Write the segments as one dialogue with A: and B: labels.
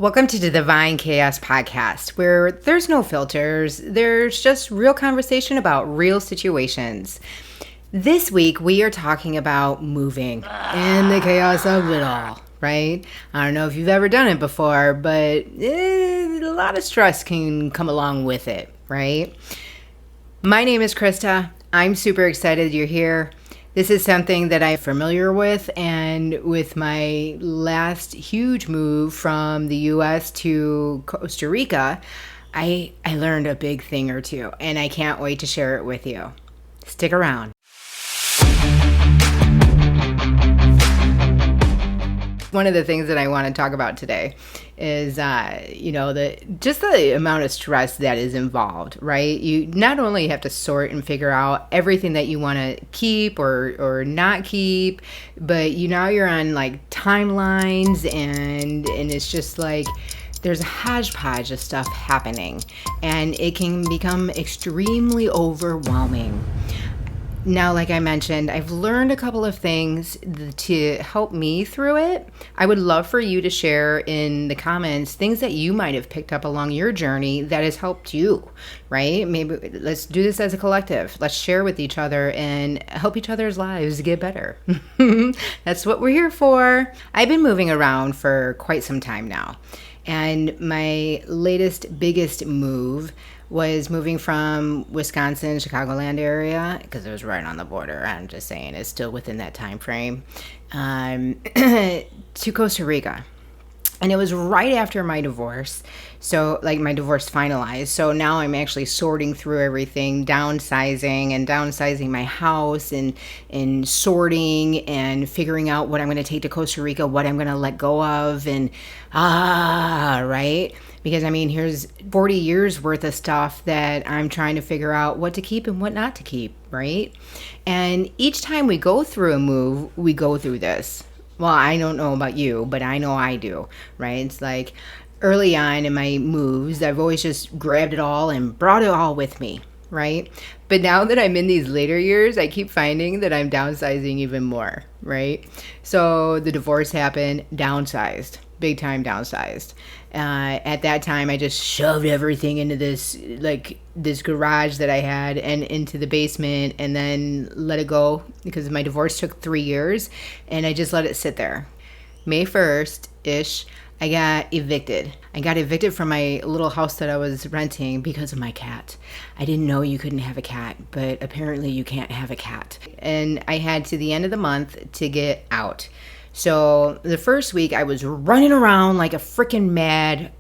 A: Welcome to the Divine Chaos Podcast, where there's no filters, there's just real conversation about real situations. This week, we are talking about moving and the chaos of it all, right? I don't know if you've ever done it before, but a lot of stress can come along with it, right? My name is Krista. I'm super excited you're here. This is something that I'm familiar with, and with my last huge move from the U.S. to Costa Rica, I learned a big thing or two, and I can't wait to share it with you. Stick around. One of the things that I want to talk about today is, the amount of stress that is involved, right? You not only have to sort and figure out everything that you want to keep or not keep, but you're on like timelines and it's just like there's a hodgepodge of stuff happening and it can become extremely overwhelming. Now, like I mentioned, I've learned a couple of things to help me through it. I would love for you to share in the comments things that you might have picked up along your journey that has helped you, right? Maybe let's do this as a collective. Let's share with each other and help each other's lives get better. That's what we're here for. I've been moving around for quite some time now. And my latest, biggest move was moving from Wisconsin, Chicagoland area, because it was right on the border. I'm just saying it's still within that time frame, to Costa Rica. And it was right after my divorce. So like my divorce finalized. So now I'm actually sorting through everything, downsizing my house and sorting and figuring out what I'm going to take to Costa Rica, what I'm going to let go of. And right? Because here's 40 years worth of stuff that I'm trying to figure out what to keep and what not to keep, right? And each time we go through a move, we go through this. Well, I don't know about you, but I know I do, right? It's like early on in my moves, I've always just grabbed it all and brought it all with me, right? But now that I'm in these later years, I keep finding that I'm downsizing even more, right? So the divorce happened, downsized, big time downsized. At that time, I just shoved everything into this garage that I had and into the basement and then let it go because my divorce took 3 years and I just let it sit there. May 1st-ish, I got evicted. I got evicted from my little house that I was renting because of my cat. I didn't know you couldn't have a cat, but apparently you can't have a cat. And I had to the end of the month to get out. So the first week I was running around like a freaking mad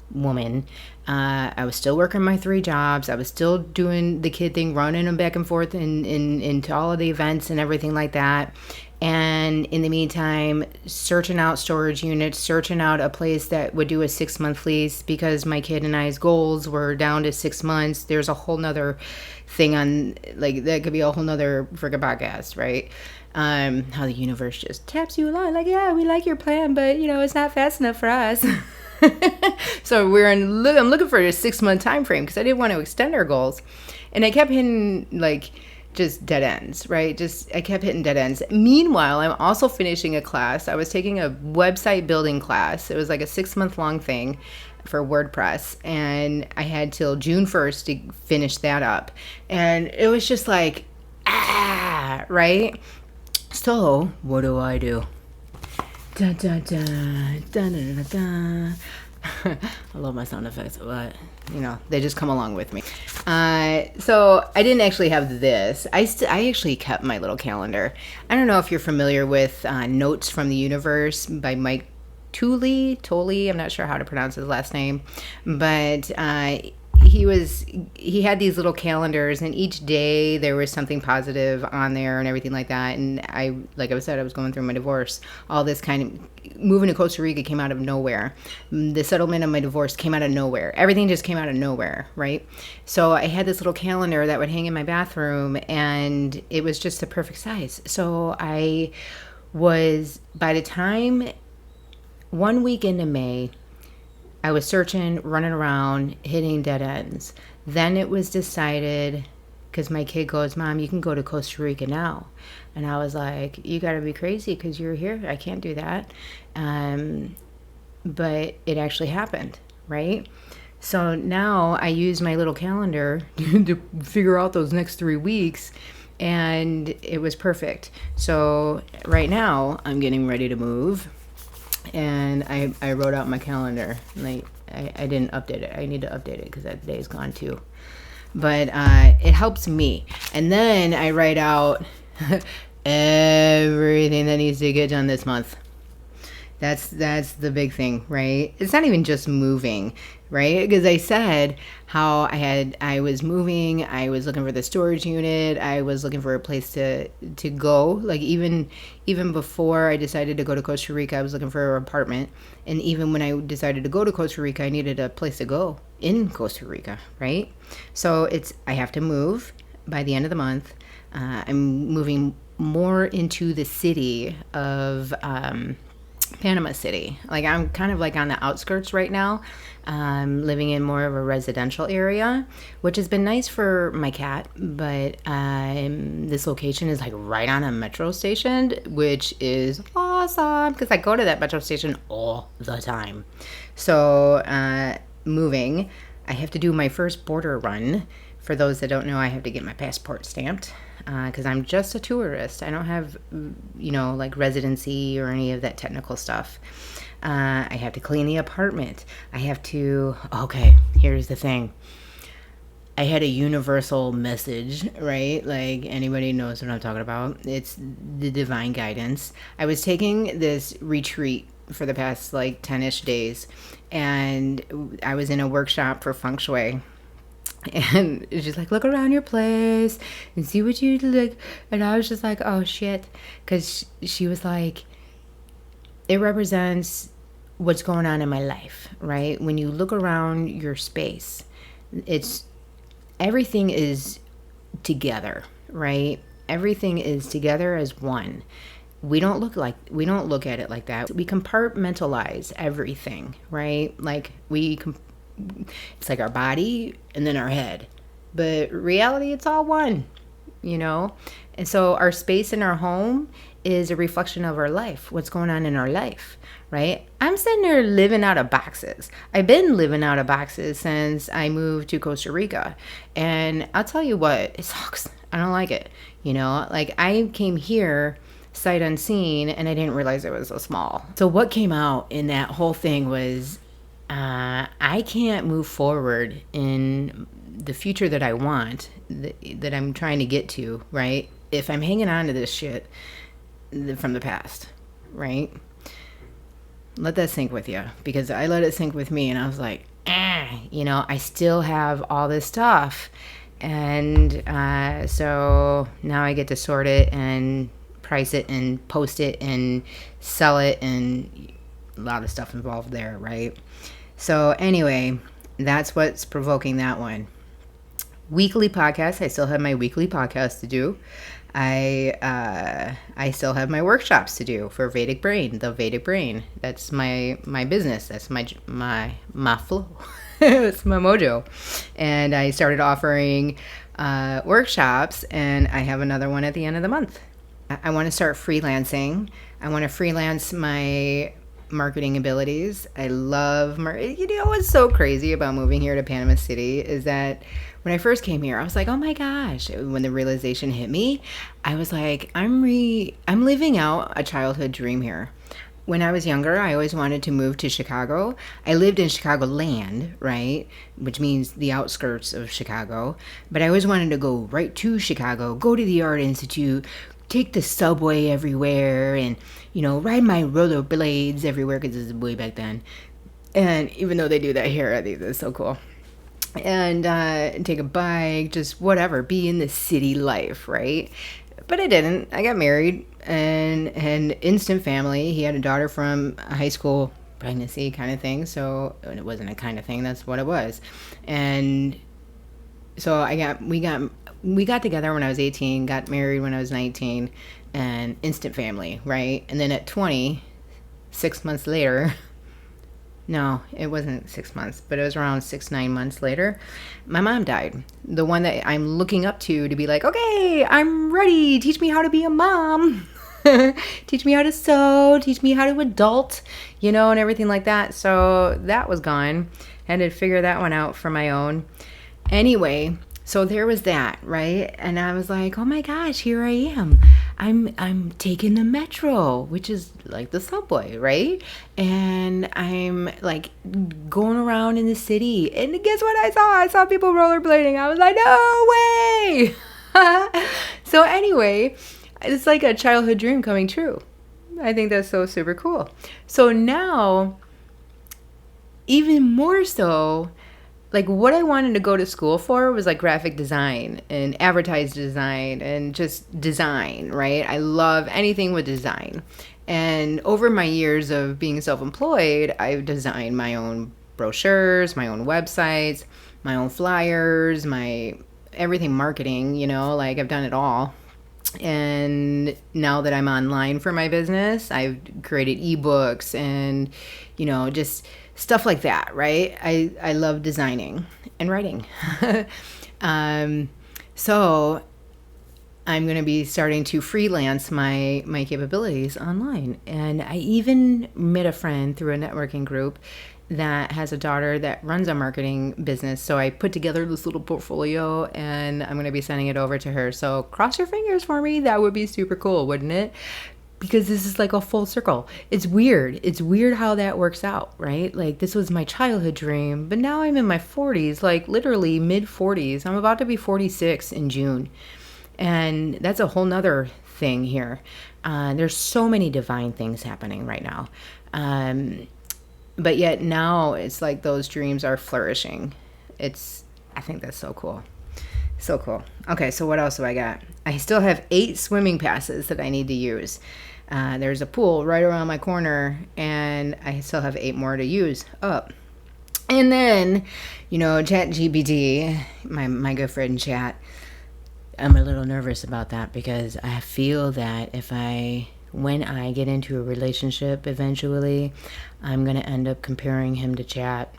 A: woman. I was still working my 3 jobs. I was still doing the kid thing, running them back and forth into all of the events and everything like that. And in the meantime, searching out storage units, searching out a place that would do a 6-month lease because my kid and I's goals were down to 6 months. There's a whole nother thing on, like, that could be a whole nother freaking podcast, right? How the universe just taps you a lot, like, yeah, we like your plan, but it's not fast enough for us. So I'm looking for a 6-month time frame because I didn't want to extend our goals, and I kept hitting just dead ends, right? I kept hitting dead ends. Meanwhile, I'm also finishing a class. I was taking a website building class. It was like a 6-month long thing for WordPress, and I had till June 1st to finish that up, and it was just like right. So, what do? Dun, dun, dun, dun, dun, dun, dun. I love my sound effects, but, they just come along with me. So, I didn't actually have this. I actually kept my little calendar. I don't know if you're familiar with Notes from the Universe by Mike Tolley. I'm not sure how to pronounce his last name. But he had these little calendars, and each day there was something positive on there and everything like that. And like I said, I was going through my divorce. All this kind of moving to Costa Rica came out of nowhere. The settlement of my divorce came out of nowhere. Everything just came out of nowhere, right? So I had this little calendar that would hang in my bathroom, and it was just the perfect size. So by the time 1 week into May, I was searching, running around, hitting dead ends. Then it was decided, because my kid goes, Mom, you can go to Costa Rica now. And I was like, you got to be crazy because you're here. I can't do that. but it actually happened, right? So now I use my little calendar to figure out those next 3 weeks, and it was perfect. So right now I'm getting ready to move, and I wrote out my calendar. Like I didn't update it. I need to update it because that day's gone too. But it helps me. And then I write out everything that needs to get done this month. That's the big thing, right? It's not even just moving, right? Because I said how I was moving, I was looking for the storage unit, I was looking for a place to go. Like even before I decided to go to Costa Rica, I was looking for an apartment, and even when I decided to go to Costa Rica, I needed a place to go in Costa Rica, right? So I have to move by the end of the month. I'm moving more into the city of Panama City. Like I'm kind of like on the outskirts right now, living in more of a residential area, which has been nice for my cat. But this location is like right on a metro station, which is awesome because I go to that metro station all the time. So moving, I have to do my first border run. For those that don't know, I have to get my passport stamped because I'm just a tourist. I don't have, like residency or any of that technical stuff. I have to clean the apartment. Okay, here's the thing. I had a universal message, right? Like anybody knows what I'm talking about. It's the divine guidance. I was taking this retreat for the past like 10-ish days, and I was in a workshop for feng shui. And she's like, look around your place and see what you like. And I was just like, oh shit. Because she was like, it represents what's going on in my life, right? When you look around your space, everything is together, right? Everything is together as one. We don't look at it like that. We compartmentalize everything, right? Like it's like our body and then our head, but reality, it's all one, and so our space in our home is a reflection of our life, what's going on in our life, right? I'm sitting there living out of boxes. I've been living out of boxes since I moved to Costa Rica, and I'll tell you what, it sucks. I don't like it. Like I came here sight unseen, and I didn't realize it was so small. So what came out in that whole thing was I can't move forward in the future that I want, that I'm trying to get to, right? If I'm hanging on to this shit from the past, right? Let that sink with you, because I let it sink with me, and I was like, I still have all this stuff. And so now I get to sort it and price it and post it and sell it, and a lot of stuff involved there, right? So anyway, that's what's provoking that one. Weekly podcast. I still have my weekly podcast to do. I still have my workshops to do for Vedic Brain, the Vedic Brain. That's my business. That's my flow. It's my mojo. And I started offering workshops, and I have another one at the end of the month. I want to start freelancing. I want to freelance my marketing abilities. I love what's so crazy about moving here to Panama City is that when I first came here, I was like, oh my gosh. When the realization hit me, I was like, I'm living out a childhood dream here. When I was younger, I always wanted to move to Chicago. I lived in Chicagoland, right? Which means the outskirts of Chicago. But I always wanted to go right to Chicago, go to the Art Institute, take the subway everywhere, and ride my rollerblades everywhere, because this is way back then. And even though they do that here, I think that's so cool. And take a bike, just whatever, be in the city life, right? But I didn't. I got married, and instant family. He had a daughter from a high school pregnancy kind of thing. So it wasn't a kind of thing. That's what it was. And so we got together when I was 18, got married when I was 19, and instant family, right? And then at 20, 6 months later, no, it wasn't 6 months, but it was around 6-9 months later, my mom died. The one that I'm looking up to be like, okay, I'm ready. Teach me how to be a mom. Teach me how to sew, teach me how to adult, and everything like that. So that was gone. Had to figure that one out for my own. Anyway, so there was that, right? And I was like, oh my gosh, here I am. I'm taking the metro, which is like the subway, right? And I'm like going around in the city. And guess what I saw? I saw people rollerblading. I was like, no way. So anyway, it's like a childhood dream coming true. I think that's so super cool. So now, even more so, like what I wanted to go to school for was like graphic design and advertised design and just design, right? I love anything with design. And over my years of being self-employed, I've designed my own brochures, my own websites, my own flyers, my everything marketing, like I've done it all. And now that I'm online for my business, I've created ebooks and, just stuff like that, right? I love designing and writing. So I'm going to be starting to freelance my capabilities online. And I even met a friend through a networking group that has a daughter that runs a marketing business. So I put together this little portfolio and I'm going to be sending it over to her. So cross your fingers for me. That would be super cool, wouldn't it? Because this is like a full circle. It's weird. It's weird how that works out, right? Like this was my childhood dream, but now I'm in my 40s, like literally mid 40s. I'm about to be 46 in June. And that's a whole nother thing here. There's so many divine things happening right now. But yet now it's like those dreams are flourishing. I think that's so cool. So cool. Okay, so what else do I got? I still have 8 swimming passes that I need to use. There's a pool right around my corner, and I still have 8 more to use up. And then, ChatGPT, my good friend Chat, I'm a little nervous about that because I feel that when I get into a relationship eventually, I'm going to end up comparing him to Chat.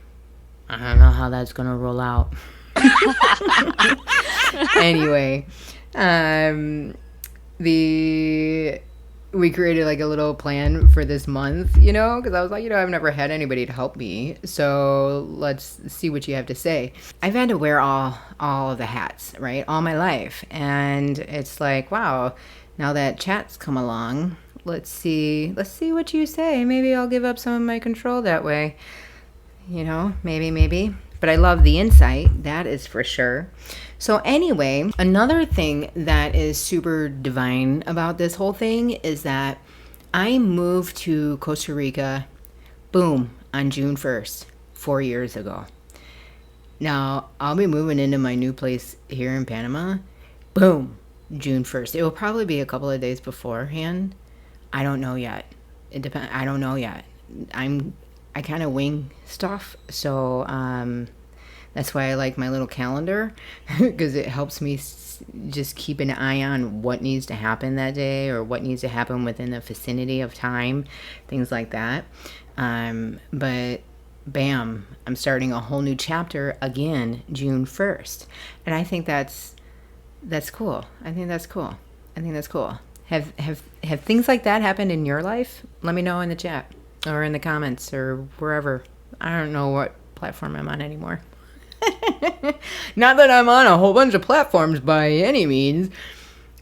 A: I don't know how that's going to roll out. Anyway, we created like a little plan for this month, because I was like, I've never had anybody to help me. So let's see what you have to say. I've had to wear all of the hats, right? All my life. And it's like, wow, now that Chat's come along, let's see what you say. Maybe I'll give up some of my control that way. Maybe. But I love the insight, that is for sure. So anyway, another thing that is super divine about this whole thing is that I moved to Costa Rica, boom, on June 1st, 4 years ago. Now, I'll be moving into my new place here in Panama, boom, June 1st. It will probably be a couple of days beforehand. I don't know yet. I don't know yet. I kind of wing stuff, so that's why I like my little calendar, because it helps me just keep an eye on what needs to happen that day or what needs to happen within the vicinity of time, things like that. But bam, I'm starting a whole new chapter again, June 1st, and I think that's cool. I think that's cool. Have things like that happened in your life? Let me know in the chat or in the comments or wherever. I don't know what platform I'm on anymore. Not that I'm on a whole bunch of platforms by any means.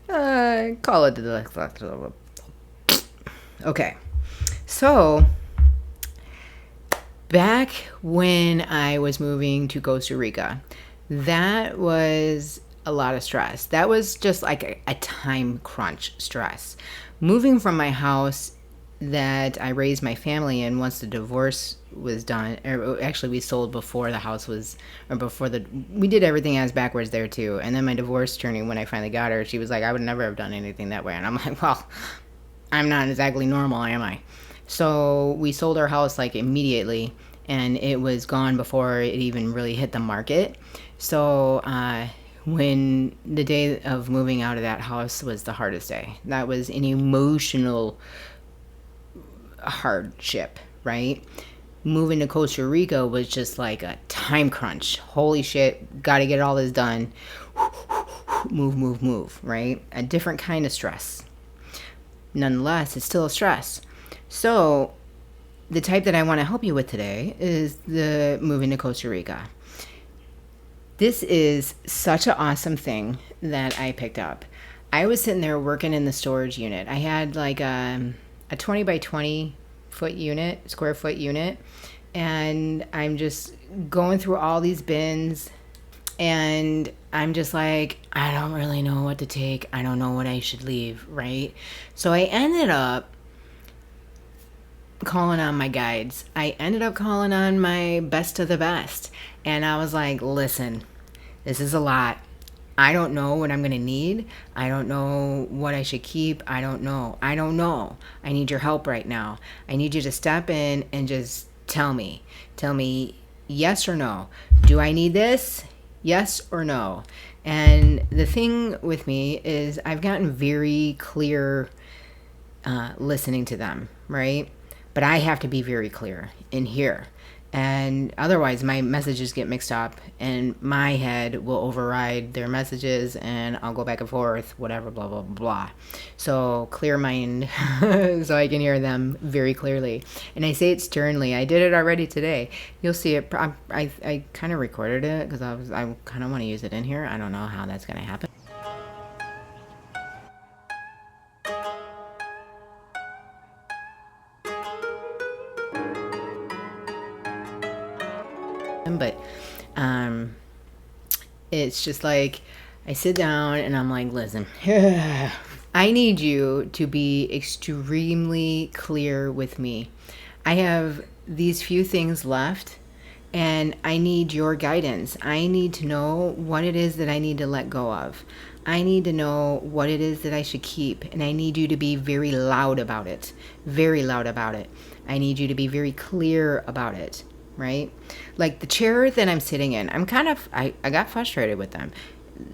A: Call it the... Okay. So, back when I was moving to Costa Rica, that was a lot of stress. That was just like a time crunch stress. Moving from my house that I raised my family in once the divorce was done, or actually we sold before the house was, or we did everything as backwards there too. And then my divorce attorney, when I finally got her, she was like, I would never have done anything that way. And I'm like, well, I'm not exactly normal, am I? So we sold our house like immediately, and it was gone before it even really hit the market. So when the day of moving out of that house was the hardest day. That was an emotional hardship, right? Moving to Costa Rica was just like a time crunch. Holy shit, got to get all this done. Move, right? A different kind of stress. Nonetheless, it's still a stress. So the type that I want to help you with today is the moving to Costa Rica. This is such an awesome thing that I picked up. I was sitting there working in the storage unit. I had like a 20 by 20 square foot unit, and I'm just going through all these bins, and I'm just like, I don't really know what to take. I don't know what I should leave, right? So I ended up calling on my guides. I ended up calling on my best of the best. And I was like, listen, this is a lot. I don't know what I'm going to need. I don't know what I should keep. I don't know. I need your help right now. I need you to step in and just tell me. Tell me yes or no. Do I need this? Yes or no? And the thing with me is I've gotten very clear listening to them, right? But I have to be very clear in here. And otherwise, my messages get mixed up, and my head will override their messages, and I'll go back and forth, whatever, blah, blah, blah. So clear mind so I can hear them very clearly. And I say it sternly. I did it already today. You'll see it. I kind of recorded it because I kind of want to use it in here. I don't know how that's going to happen. But it's just like I sit down and I'm like, listen, I need you to be extremely clear with me. I have these few things left, and I need your guidance. I need to know what it is that I need to let go of. I need to know what it is that I should keep, and I need you to be very loud about it. Very loud about it. I need you to be very clear about it. Right? Like the chair that I'm sitting in, I got frustrated with them.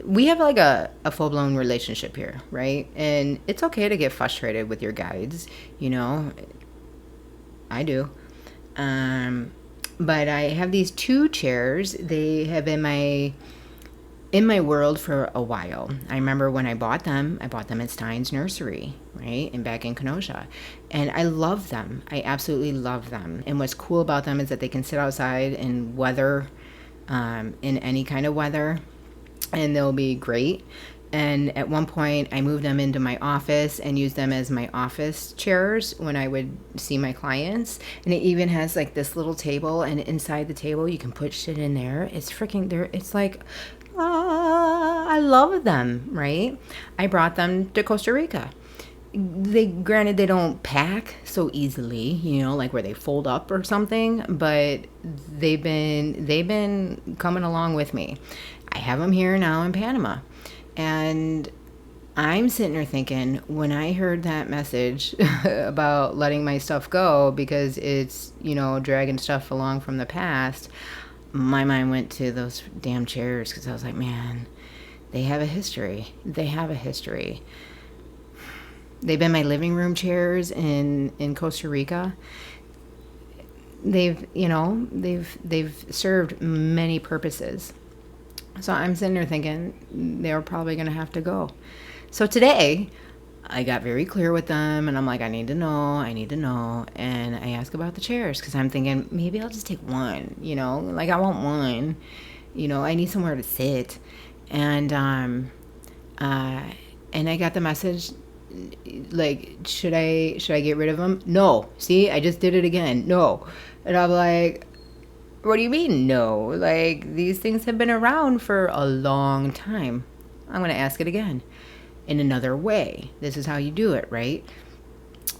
A: We have like a full-blown relationship here, right? And it's okay to get frustrated with your guides, you know. I do. But I have these two chairs. They have been in my world for a while. I remember when I bought them at Stein's Nursery, right? And back in Kenosha. And I love them. I absolutely love them. And what's cool about them is that they can sit outside in weather, in any kind of weather, and they'll be great. And at one point, I moved them into my office and used them as my office chairs when I would see my clients. And it even has like this little table, and inside the table, you can put shit in there. It's freaking there. It's like, I love them, right? I brought them to Costa Rica. Granted, they don't pack so easily, you know, like where they fold up or something, but they've been coming along with me. I have them here now in Panama. And I'm sitting there thinking, when I heard that message about letting my stuff go because it's, you know, dragging stuff along from the past, my mind went to those damn chairs, because I was like, man, they have a history. They've been my living room chairs in Costa Rica. They've served many purposes. So I'm sitting there thinking they're probably going to have to go. So today, I got very clear with them, and I'm like, I need to know. And I ask about the chairs, because I'm thinking maybe I'll just take one, you know, like I want one, you know, I need somewhere to sit. And I got the message, like, should I get rid of them? No. See, I just did it again. No. And I'm like, what do you mean no? Like, these things have been around for a long time. I'm going to ask it again in another way. This is how you do it, right?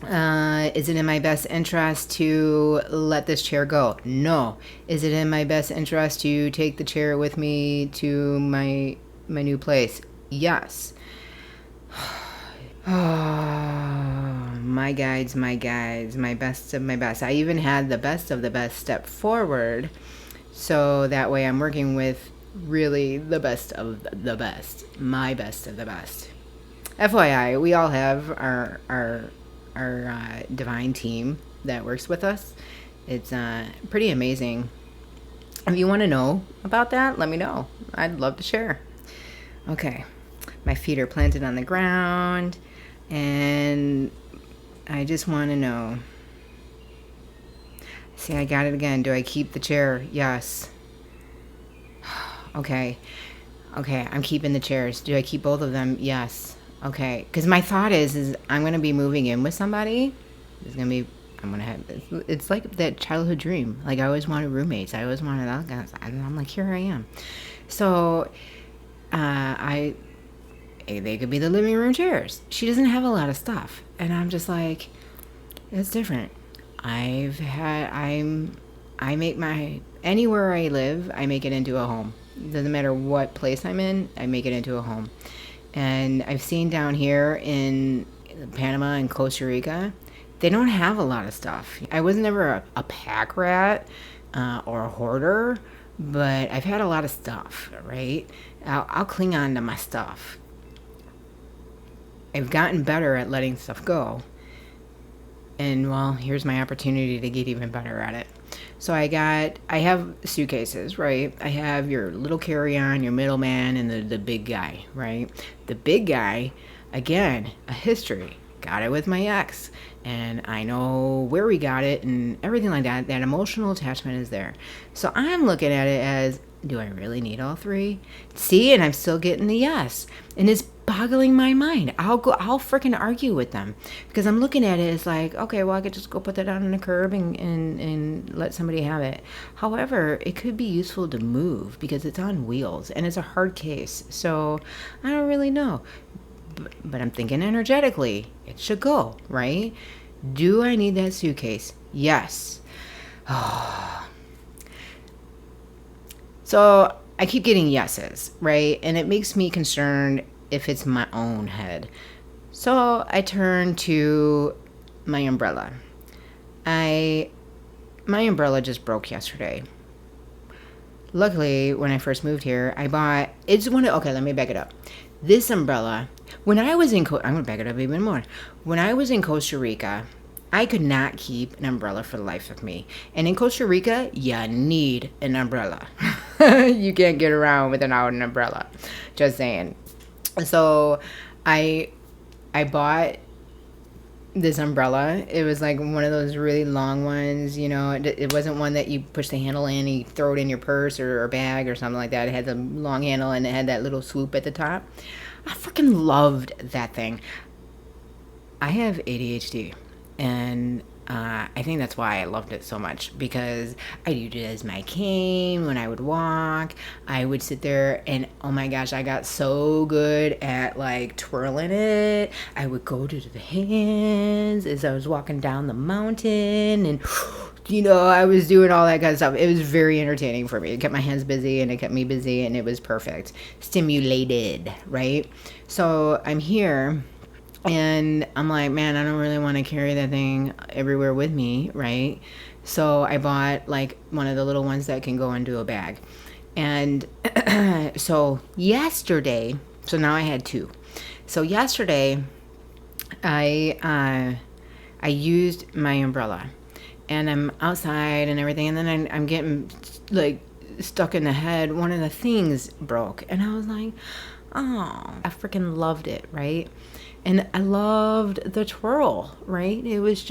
A: Is it in my best interest to let this chair go? No. Is it in my best interest to take the chair with me to my new place? Yes. Oh, my guides, my best of my best. I even had the best of the best step forward, so that way I'm working with really the best of the best, my best of the best. FYI, we all have our divine team that works with us. It's pretty amazing. If you want to know about that, let me know. I'd love to share. Okay, my feet are planted on the ground, and I just want to know. See, I got it again. Do I keep the chair? Yes. Okay. Okay, I'm keeping the chairs. Do I keep both of them? Yes. Okay. Because my thought is I'm going to be moving in with somebody. It's going to be, I'm going to have, it's like that childhood dream. Like, I always wanted roommates. I always wanted that. And I'm like, here I am. So, they could be the living room chairs. She doesn't have a lot of stuff. And I'm just like, it's different. I make anywhere I live, I make it into a home. It doesn't matter what place I'm in, I make it into a home. And I've seen down here in Panama and Costa Rica, they don't have a lot of stuff. I was never a pack rat or a hoarder, but I've had a lot of stuff, right? I'll cling on to my stuff. I've gotten better at letting stuff go. And well, here's my opportunity to get even better at it. So I have suitcases, right? I have your little carry-on, your middleman, and the big guy, right? The big guy, again, a history. Got it with my ex. And I know where we got it and everything like that. That emotional attachment is there. So I'm looking at it as, do I really need all three? See, and I'm still getting the yes. And it's boggling my mind. I'll freaking argue with them because I'm looking at it as like, okay, well, I could just go put that out on the curb and let somebody have it. However, it could be useful to move because it's on wheels and it's a hard case. So I don't really know. But I'm thinking energetically, it should go, right? Do I need that suitcase? Yes. So I keep getting yeses, right? And it makes me concerned if it's my own head. So I turn to my umbrella. My umbrella just broke yesterday. Luckily, when I first moved here, okay, let me back it up. This umbrella, when I was I'm going to back it up even more. When I was in Costa Rica, I could not keep an umbrella for the life of me. And in Costa Rica, you need an umbrella. You can't get around without an umbrella. Just saying. So I bought this umbrella. It was like one of those really long ones, you know. It wasn't one that you push the handle in and you throw it in your purse or bag or something like that. It had the long handle and it had that little swoop at the top. I freaking loved that thing. I have ADHD, and I think that's why I loved it so much, because I used it as my cane when I would walk. I would sit there and, oh my gosh, I got so good at like twirling it. I would go to the hands as I was walking down the mountain, and you know, I was doing all that kind of stuff. It was very entertaining for me. It kept my hands busy and it kept me busy, and it was perfect. Stimulated, right? So I'm here and I'm like, man, I don't really want to carry that thing everywhere with me, right? So I bought like one of the little ones that can go into a bag. And so now I had two. So yesterday I used my umbrella, and I'm outside and everything, and then I'm getting like stuck in the head. One of the things broke, and I was like, oh, I freaking loved it, right? And I loved the twirl, right? It was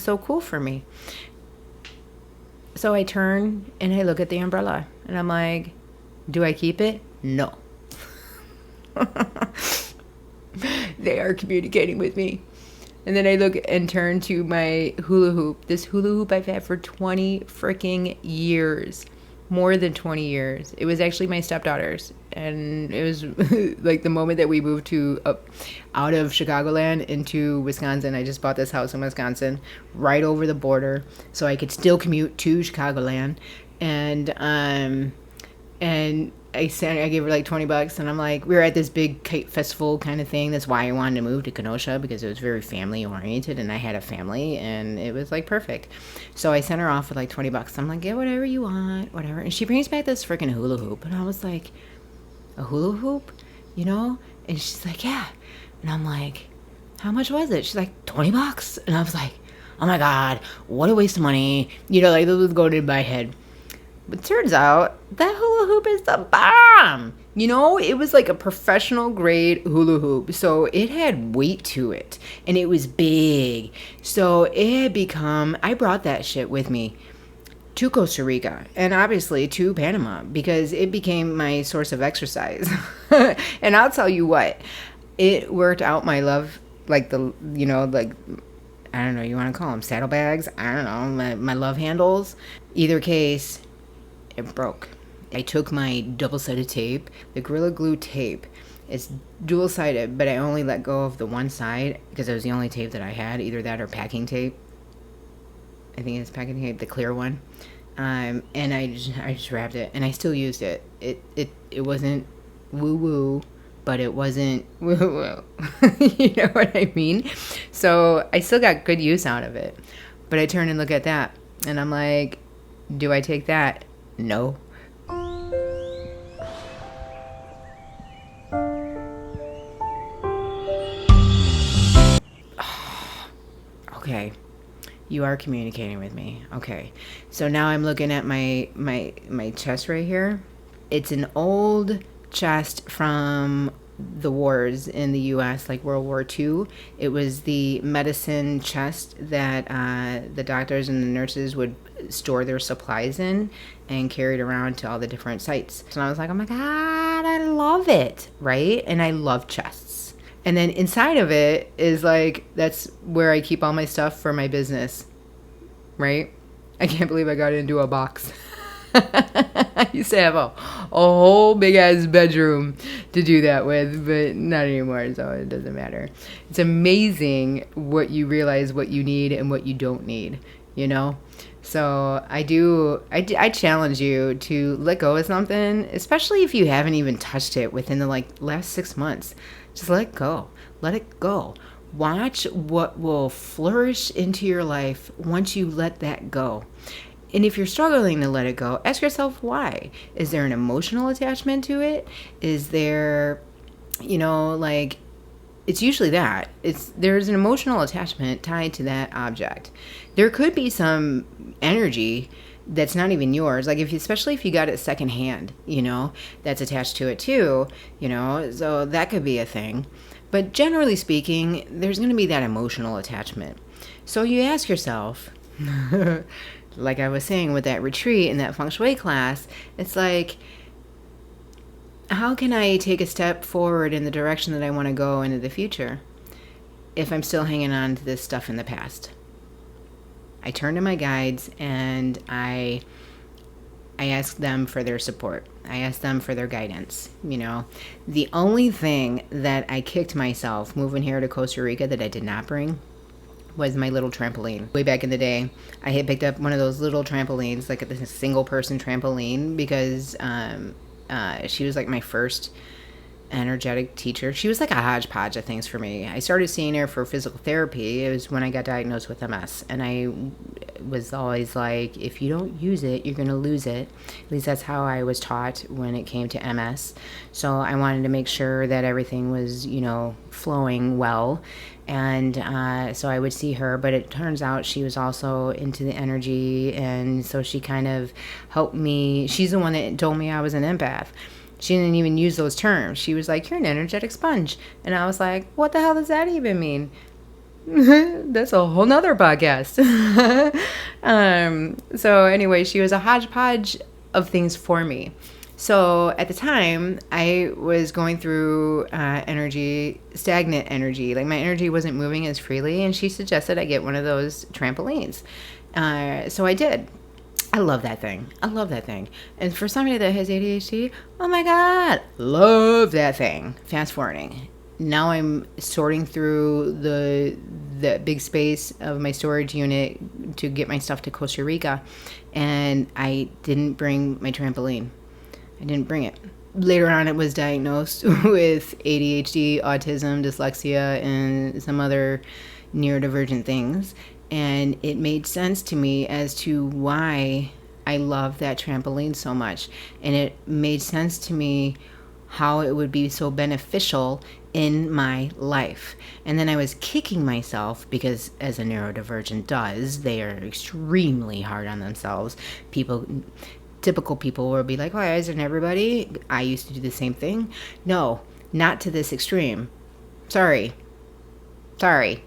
A: so cool for me. So I turn and I look at the umbrella and I'm like, do I keep it? No. They are communicating with me. And then I look and turn to my hula hoop. This hula hoop I've had for 20 freaking years. More than 20 years. It was actually my stepdaughter's. And it was like the moment that we moved out of Chicagoland into Wisconsin. I just bought this house in Wisconsin, right over the border, so I could still commute to Chicagoland. And I gave her like $20, and I'm like, we were at this big kite festival kind of thing. That's why I wanted to move to Kenosha, because it was very family oriented, and I had a family, and it was like perfect. So I sent her off with like $20. I'm like, get whatever you want, whatever. And she brings back this freaking hula hoop, and I was like, a hula hoop, you know? And she's like, yeah. And I'm like, how much was it? She's like, $20. And I was like, oh my God, what a waste of money. You know, like, this was going in my head. But turns out that hula hoop is the bomb. It was like a professional grade hula hoop. So it had weight to it and it was big. So it had become, I brought that shit with me to Costa Rica and obviously to Panama because it became my source of exercise. And I'll tell you what, it worked out my love, like like, I don't know, you want to call them saddlebags? I don't know, my love handles. Either case, it broke. I took my double-sided tape, the Gorilla Glue tape. It's dual-sided, but I only let go of the one side because it was the only tape that I had, either that or packing tape. I think it's packing tape, the clear one. And I just wrapped it, and I still used it. It wasn't woo-woo, but it wasn't woo-woo. You know what I mean? So I still got good use out of it. But I turn and look at that, and I'm like, do I take that? No. Okay, you are communicating with me. Okay, so now I'm looking at my chest right here. It's an old chest from the wars in the U.S., like World War II. It was the medicine chest that the doctors and the nurses would store their supplies in and carry it around to all the different sites. So I was like, oh my God, I love it, right? And I love chests. And then inside of it is like, that's where I keep all my stuff for my business, right? I can't believe I got into a box. I used to have a whole big ass bedroom to do that with, but not anymore, so it doesn't matter. It's amazing what you realize what you need and what you don't need, So I challenge you to let go of something, especially if you haven't even touched it within the last 6 months. Just let it go. Let it go. Watch what will flourish into your life once you let that go. And if you're struggling to let it go, ask yourself why. Is there an emotional attachment to it? Is there, it's usually that. There's an emotional attachment tied to that object. There could be some energy that's not even yours, especially if you got it secondhand, that's attached to it too, so that could be a thing. But generally speaking, there's going to be that emotional attachment. So you ask yourself, like I was saying with that retreat in that feng shui class, it's like, how can I take a step forward in the direction that I want to go into the future if I'm still hanging on to this stuff in the past? I turn to my guides and I ask them for their support. I ask them for their guidance. The only thing that I kicked myself moving here to Costa Rica that I did not bring was my little trampoline. Way back in the day, I had picked up one of those little trampolines, like a single person trampoline, because she was like my first energetic teacher. She was like a hodgepodge of things for me. I started seeing her for physical therapy. It was when I got diagnosed with MS, and I was always like, if you don't use it, you're gonna lose it. At least that's how I was taught when it came to MS. So I wanted to make sure that everything was, flowing well. And so I would see her, but it turns out she was also into the energy, and so she kind of helped me. She's the one that told me I was an empath. She didn't even use those terms. She was like, you're an energetic sponge. And I was like, what the hell does that even mean? That's a whole nother podcast. So anyway, she was a hodgepodge of things for me. So at the time, I was going through stagnant energy. Like my energy wasn't moving as freely, and she suggested I get one of those trampolines. So I did. I love that thing. And for somebody that has ADHD, oh my God, love that thing. Fast forwarding. Now I'm sorting through the big space of my storage unit to get my stuff to Costa Rica, and I didn't bring my trampoline. I didn't bring it. Later on, it was diagnosed with ADHD, autism, dyslexia, and some other neurodivergent things. And it made sense to me as to why I love that trampoline so much. And it made sense to me how it would be so beneficial in my life. And then I was kicking myself because, as a neurodivergent does, they are extremely hard on themselves. People typical people will be like, why isn't everybody? I used to do the same thing. No, not to this extreme. Sorry,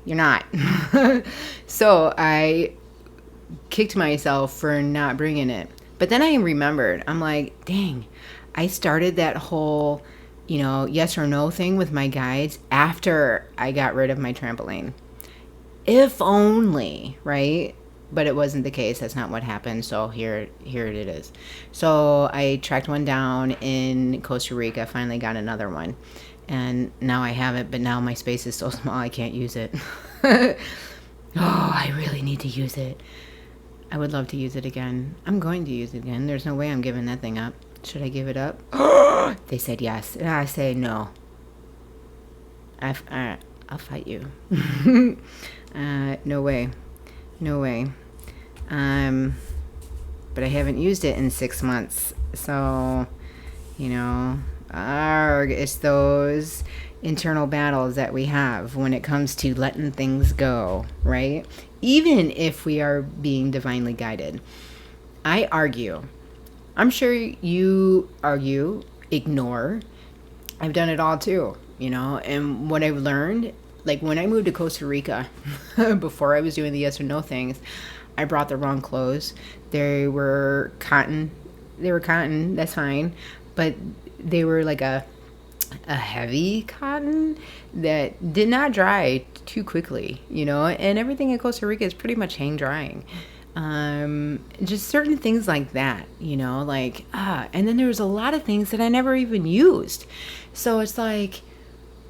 A: you're not. So I kicked myself for not bringing it. But then I remembered, I'm like, dang, I started that whole, yes or no thing with my guides after I got rid of my trampoline. If only, right? But it wasn't the case. That's not what happened. So here it is. So I tracked one down in Costa Rica, finally got another one. And now I have it, but now my space is so small I can't use it. Oh, I really need to use it. I would love to use it again. I'm going to use it again. There's no way I'm giving that thing up. Should I give it up? They said yes. And I say no. I'll fight you. No way. But I haven't used it in 6 months. So, it's those internal battles that we have when it comes to letting things go, right? Even if we are being divinely guided. I argue. I'm sure you argue, ignore. I've done it all too, and what I've learned, like when I moved to Costa Rica, before I was doing the yes or no things, I brought the wrong clothes. They were cotton, that's fine, but they were like a heavy cotton that did not dry too quickly, and everything in Costa Rica is pretty much hang drying. Just certain things like that, and then there was a lot of things that I never even used. So it's like,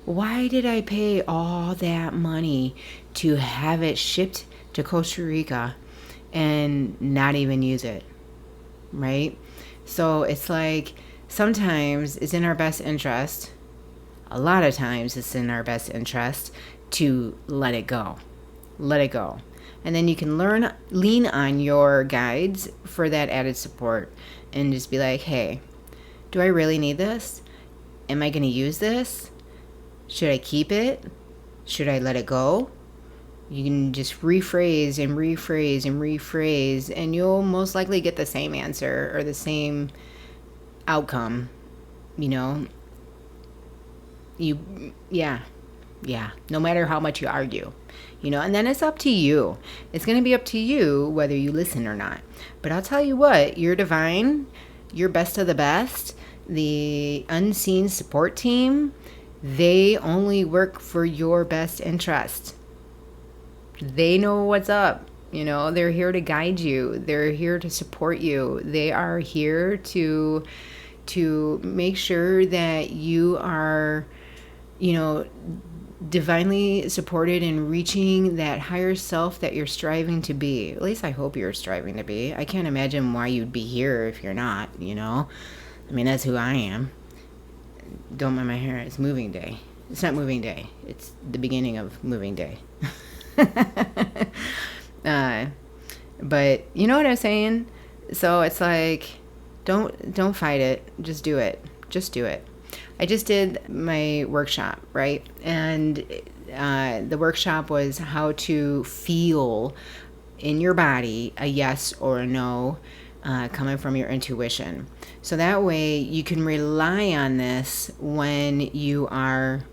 A: why did I pay all that money to have it shipped to Costa Rica and not even use it? Right? So it's like, sometimes it's in our best interest. A lot of times it's in our best interest to let it go. And then you can lean on your guides for that added support and just be like, hey, do I really need this? Am I going to use this? Should I keep it? Should I let it go? You can just rephrase, and you'll most likely get the same answer or the same outcome, no matter how much you argue, and then it's up to you. It's going to be up to you whether you listen or not. But I'll tell you what, you're divine, you're best of the best. The unseen support team, they only work for your best interest. They know what's up. They're here to guide you. They're here to support you. They are here to make sure that you are, divinely supported in reaching that higher self that you're striving to be. At least I hope you're striving to be. I can't imagine why you'd be here if you're not, I mean, that's who I am. Don't mind my hair. It's moving day. It's not moving day. It's the beginning of moving day. But you know what I'm saying? So it's like, don't fight it. Just do it. I just did my workshop, right? And the workshop was how to feel in your body a yes or a no coming from your intuition. So that way you can rely on this when you are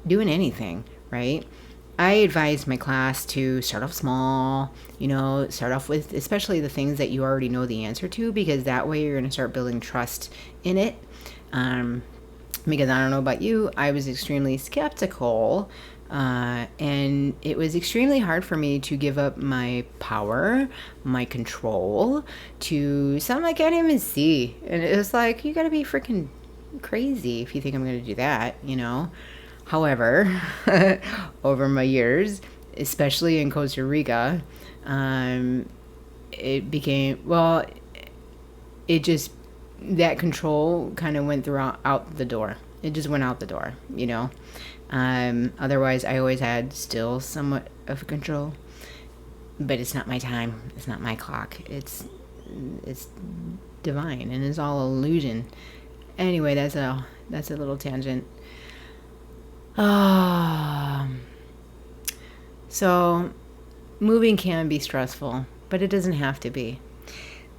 A: doing anything, right? I advise my class to start off small, start off with especially the things that you already know the answer to, because that way you're going to start building trust in it. Because I don't know about you, I was extremely skeptical, and it was extremely hard for me to give up my power, my control to something I can't even see. And it was like, you got to be freaking crazy if you think I'm going to do that, However, over my years, especially in Costa Rica, it became, that control kind of went out the door. It just went out the door, Otherwise, I always had still somewhat of control, but it's not my time. It's not my clock. It's divine, and it's all illusion. Anyway, that's a little tangent. So moving can be stressful, but it doesn't have to be.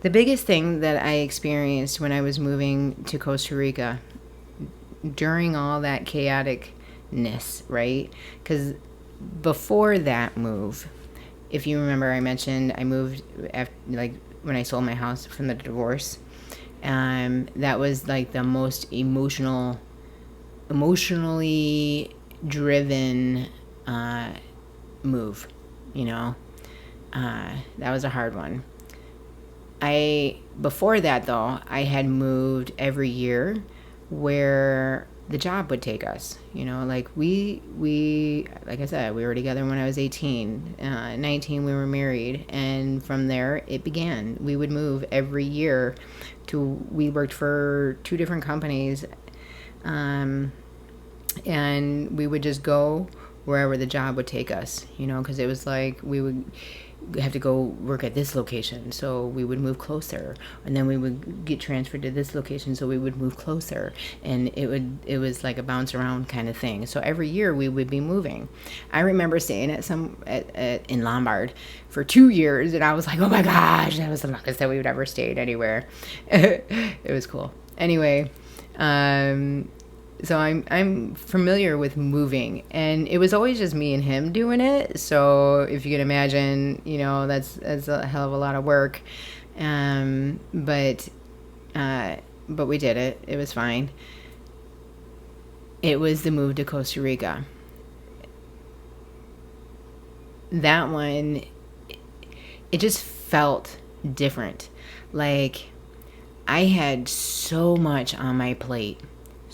A: The biggest thing that I experienced when I was moving to Costa Rica during all that chaoticness, right? Because before that move, if you remember, I mentioned I moved after, like, when I sold my house from the divorce. That was like the most emotionally driven move. You know, that was a hard one. Before that though, I had moved every year where the job would take us. You know, like like I said, we were together when I was 18. 19 we were married, and from there it began. We would move every year we worked for 2 different companies, and we would just go wherever the job would take us, you know, because it was like we would have to go work at this location, so we would move closer, and then we would get transferred to this location, so we would move closer, and it was like a bounce around kind of thing. So every year we would be moving. I remember staying in Lombard for 2 years, and I was like, oh my gosh, that was the longest that we would ever stayed anywhere. It was cool. Anyway, so I'm familiar with moving, and it was always just me and him doing it. So if you can imagine, you know, that's a hell of a lot of work. But we did it. It was fine. It was the move to Costa Rica. That one, it just felt different. Like I had so much on my plate.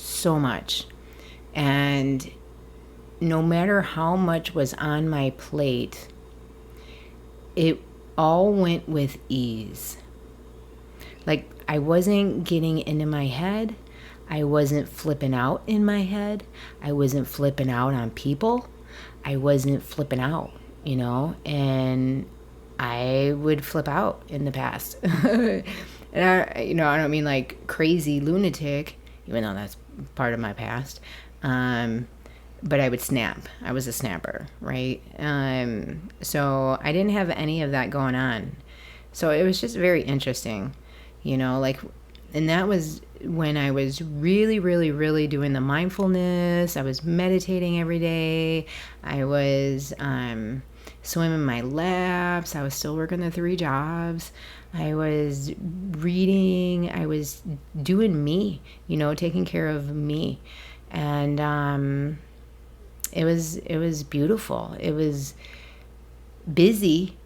A: So much. And no matter how much was on my plate, it all went with ease. Like I wasn't getting into my head. I wasn't flipping out in my head. I wasn't flipping out on people. I wasn't flipping out, you know, and I would flip out in the past. And I don't mean like crazy lunatic, even though that's part of my past. But I would snap. I was a snapper, right? So I didn't have any of that going on. So it was just very interesting, you know, like, and that was when I was really, really, really doing the mindfulness. I was meditating every day. I was swimming my laps. I was still working the 3 jobs. I was reading. I was doing me, you know, taking care of me. And it was beautiful. It was busy,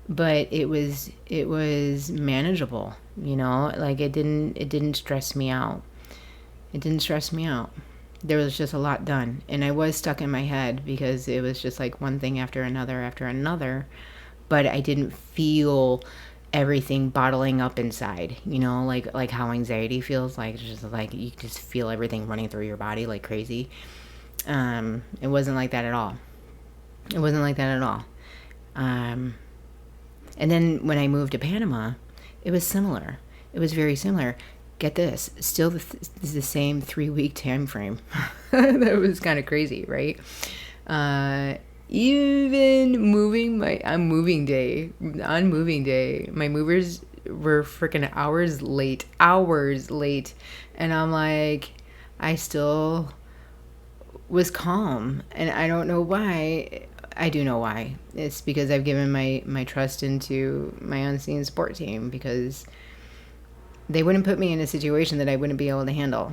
A: but it was manageable, you know, like it didn't stress me out. It didn't stress me out. There was just a lot done, and I was stuck in my head because it was just like one thing after another, but I didn't feel everything bottling up inside, you know, like how anxiety feels, like just like you just feel everything running through your body like crazy. It wasn't like that at all. It wasn't like that at all. And then when I moved to Panama, it was similar. It was very similar. Get this, still the same 3-week time frame. That was kind of crazy, right? Even on moving day, my movers were freaking hours late, and I'm like, I still was calm, and I don't know why. I do know why. It's because I've given my trust into my unseen sport team, because they wouldn't put me in a situation that I wouldn't be able to handle,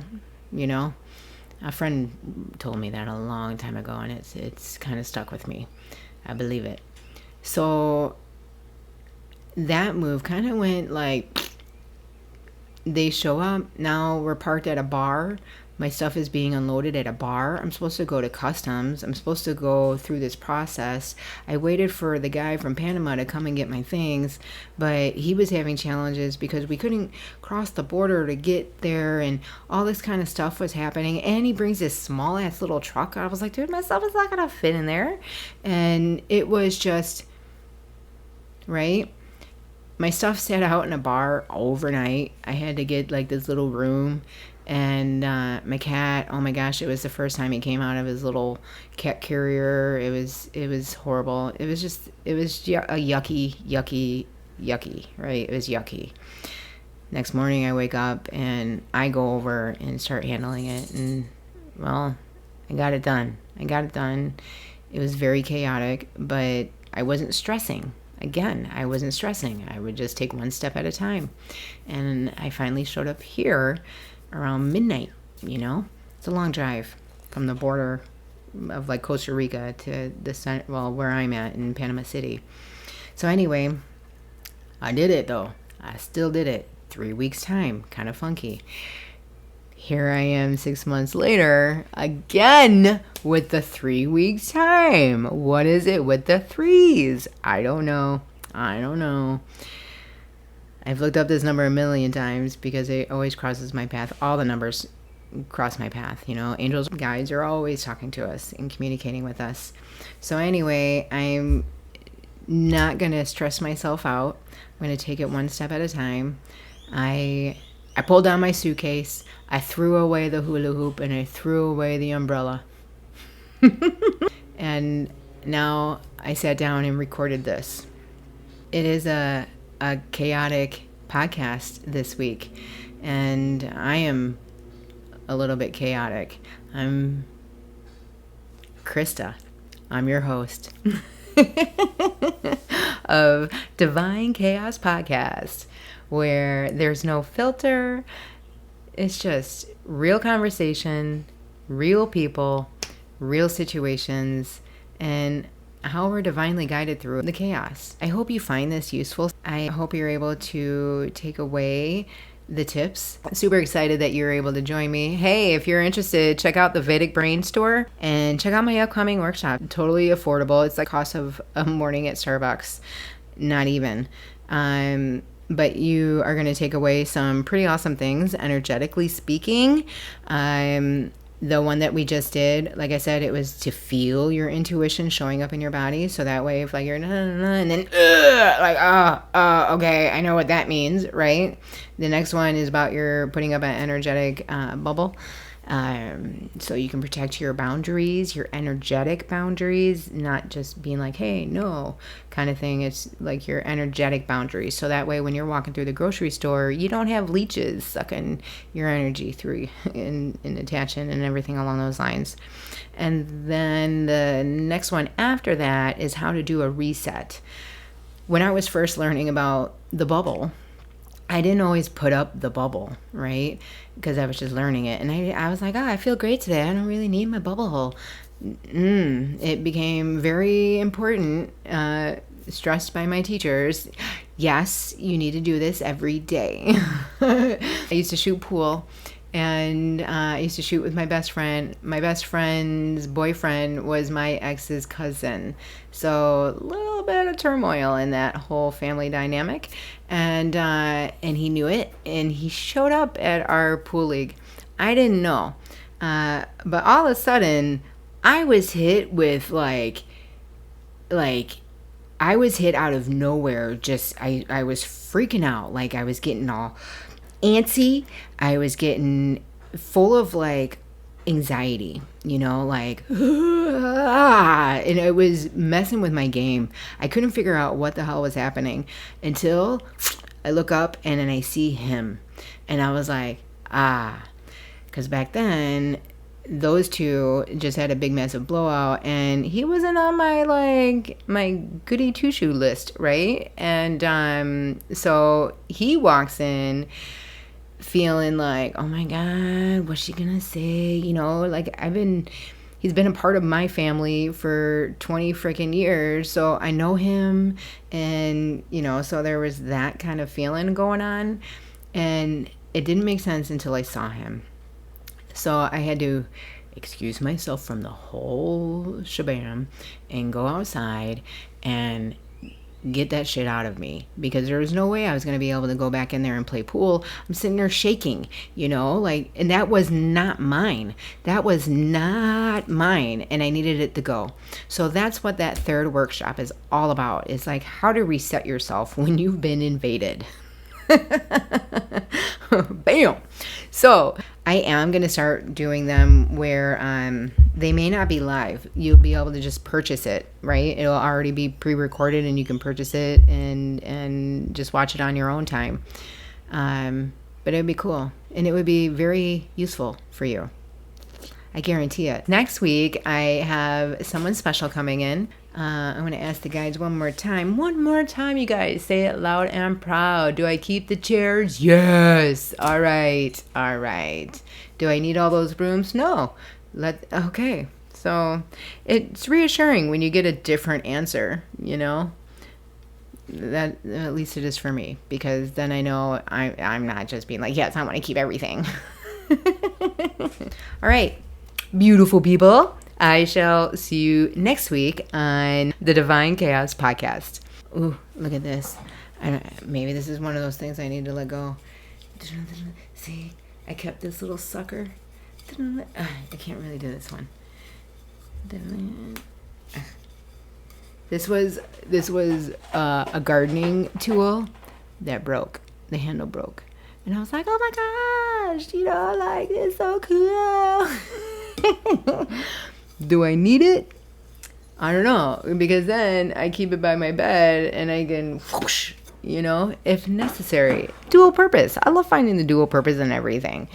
A: you know? A friend told me that a long time ago, and it's kind of stuck with me. I believe it. So that move kind of went like, they show up, now we're parked at a bar. My stuff is being unloaded at a bar. I'm supposed to go to customs. I'm supposed to go through this process. I waited for the guy from Panama to come and get my things, but he was having challenges because we couldn't cross the border to get there, and all this kind of stuff was happening. And he brings this small ass little truck. I was like, dude, my stuff is not gonna fit in there. And it was just, right? My stuff sat out in a bar overnight. I had to get like this little room. And my cat, oh my gosh, it was the first time he came out of his little cat carrier. It was horrible. It was a yucky yucky, right? It was yucky. Next morning I wake up and I go over and start handling it, and well, I got it done. It was very chaotic, but I wasn't stressing. Again, I wasn't stressing. I would just take one step at a time. And I finally showed up here around midnight, It's a long drive from the border of like Costa Rica to the center, where I'm at in Panama City. So anyway, I did it though. I still did it. 3 weeks time, kind of funky. Here I am 6 months later, again with the 3 weeks time. What is it with the threes? I don't know. I've looked up this number a million times because it always crosses my path. All the numbers cross my path. Angels, guides are always talking to us and communicating with us. So anyway, I'm not going to stress myself out. I'm going to take it one step at a time. I pulled down my suitcase, I threw away the hula hoop, and I threw away the umbrella. And now I sat down and recorded this. It is a chaotic podcast this week, and I am a little bit chaotic. I'm Krista. I'm your host of Divine Chaos Podcast, where there's no filter. It's just real conversation, real people, real situations, and how we're divinely guided through the chaos. I hope you find this useful. I hope you're able to take away the tips. Super excited that you're able to join me. Hey, if you're interested, check out the Vedic Brain Store and check out my upcoming workshop. Totally affordable. It's the cost of a morning at Starbucks. Not even. But you are going to take away some pretty awesome things, energetically speaking. The one that we just did, like I said, it was to feel your intuition showing up in your body. So that way, if like you're and then okay, I know what that means, right? The next one is about your putting up an energetic bubble. So you can protect your boundaries, your energetic boundaries, not just being like, hey, no, kind of thing. It's like your energetic boundaries. So that way, when you're walking through the grocery store, you don't have leeches sucking your energy through and attaching and everything along those lines. And then the next one after that is how to do a reset. When I was first learning about the bubble, I didn't always put up the bubble, right? Because I was just learning it. And I was like, I feel great today. I don't really need my bubble hole. It became very important, stressed by my teachers. Yes, you need to do this every day. I used to shoot pool. And I used to shoot with my best friend. My best friend's boyfriend was my ex's cousin. So a little bit of turmoil in that whole family dynamic. And he knew it. And he showed up at our pool league. I didn't know. But all of a sudden, I was hit with like I was hit out of nowhere. Just, I was freaking out. Like I was getting all antsy. I was getting full of like anxiety, like and it was messing with my game. I couldn't figure out what the hell was happening until I look up and then I see him, and I was like, because back then those two just had a big massive blowout, and he wasn't on my goody two shoe list, right? And so he walks in feeling like, oh my God, what's she gonna say? Like he's been a part of my family for 20 freaking years. So I know him, and, so there was that kind of feeling going on, and it didn't make sense until I saw him. So I had to excuse myself from the whole shebang and go outside and get that shit out of me, because there was no way I was going to be able to go back in there and play pool. I'm sitting there shaking, and that was not mine. And I needed it to go. So that's what that third workshop is all about. It's like how to reset yourself when you've been invaded. Bam. So I am going to start doing them where they may not be live. You'll be able to just purchase it, right? It'll already be pre-recorded and you can purchase it and just watch it on your own time. But it would be cool. And it would be very useful for you. I guarantee it. Next week, I have someone special coming in. I'm going to ask the guys one more time. One more time, you guys. Say it loud and proud. Do I keep the chairs? Yes. All right. All right. Do I need all those brooms? No. Okay. So it's reassuring when you get a different answer, you know? That at least it is for me, because then I know I'm not just being like, yes, I want to keep everything. All right. Beautiful people. I shall see you next week on the Divine Chaos Podcast. Ooh, look at this. Maybe this is one of those things I need to let go. See, I kept this little sucker. I can't really do this one. This was a gardening tool that broke. The handle broke. And I was like, oh my gosh, like, it's so cool. Do I need it? I don't know, because then I keep it by my bed and I can whoosh, if necessary. Dual purpose. I love finding the dual purpose in everything.